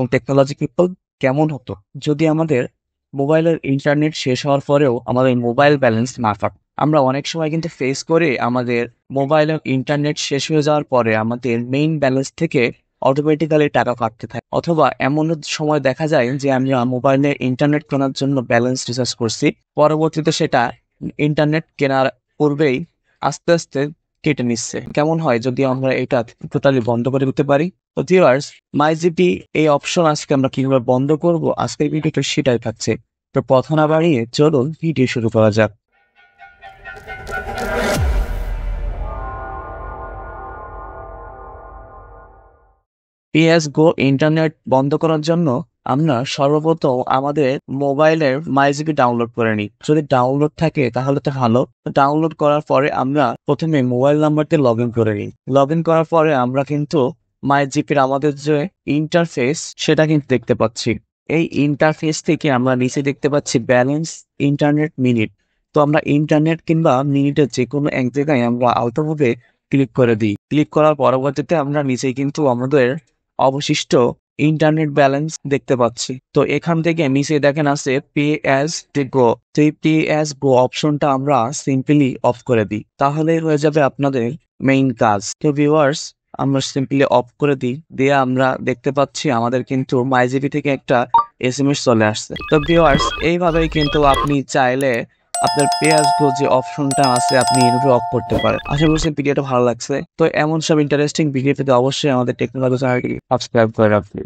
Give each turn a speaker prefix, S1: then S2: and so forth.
S1: এবং technology people কেমন হতো যদি আমাদের মোবাইলের ইন্টারনেট শেষ হওয়ার পরেও আমাদের মোবাইল ব্যালেন্স না থাকতো। আমরা অনেক সময় কিন্তু ফেস করে আমাদের মোবাইলের ইন্টারনেট শেষ হয়ে যাওয়ার পরে আমাদের মেইন ব্যালেন্স থেকে অটোমেটিক্যালি টাকা কাটতে থাকে, অথবা এমন সময় দেখা যায় যে আমরা মোবাইলে ইন্টারনেট কেনার জন্য ব্যালেন্স রিচার্জ করছি, পরবর্তীতে সেটা ইন্টারনেট কেনার পূর্বেই আস্তে আস্তে কেটে নিচ্ছে। কেমন হয় যদি আমরা এটা টোটালি বন্ধ করে দিতে পারি? তো ভিউয়ার্স, মাইজিপি এই অপশন আজকে আমরা কিভাবে বন্ধ করব আজকের ভিডিওটা সেটাই থাকছে। তো কথা না বাড়িয়ে চলুন ভিডিও শুরু করা যাক। পিএস গো ইন্টারনেট বন্ধ করার জন্য আমরা সর্বপ্রথম আমাদের মোবাইলের মাইজিপি ডাউনলোড করে নিই। যদি ডাউনলোড থাকে তাহলে তো ভালো। ডাউনলোড করার পরে আমরা প্রথমে মোবাইল নাম্বার দিয়ে লগ ইন করে নিই। লগ ইন করার পরে আমরা কিন্তু মাইজিপির আমাদের যে ইন্টারফেস সেটা কিন্তু দেখতে পাচ্ছি। এই ইন্টারফেস থেকে আমরা নিচে দেখতে পাচ্ছি ব্যালেন্স, ইন্টারনেট, মিনিট। তো আমরা ইন্টারনেট কিংবা মিনিটের যে কোনো এক জায়গায় আমরা আলতোভাবে ক্লিক করে দিই। ক্লিক করার পরবর্তীতে আমরা নিচেই কিন্তু আমাদের অবশিষ্ট ইন্টারনেট ব্যালেন্স দেখতে পাচ্ছি। তো এখান থেকে নিচে দেখেন আছে পে অ্যাজ গো। তো এই পে অ্যাজ গো অপশনটা আমরা সিম্পলি অফ করে দিই, তাহলে হয়ে যাবে আপনাদের মেইন কাজ। তো ভিউয়ার্স, আমরা সিম্পলি অফ করে দিই, দিয়ে আমরা দেখতে পাচ্ছি আমাদের কিন্তু মাইজিপি থেকে একটা এসএমএস চলে আসছে। তো ভিউয়ার্স, এইভাবেই কিন্তু আপনি চাইলে আপনার পেজ গো যে অপশনটা আছে আপনি এভাবে অফ করতে পারেন। আশা করছি ভিডিওটা ভালো লাগছে। তো এমন সব ইন্টারেস্টিং ভিডিও পেতে অবশ্যই আমাদের টেকনোলজি চ্যানেলটি সাবস্ক্রাইব করে রাখবেন।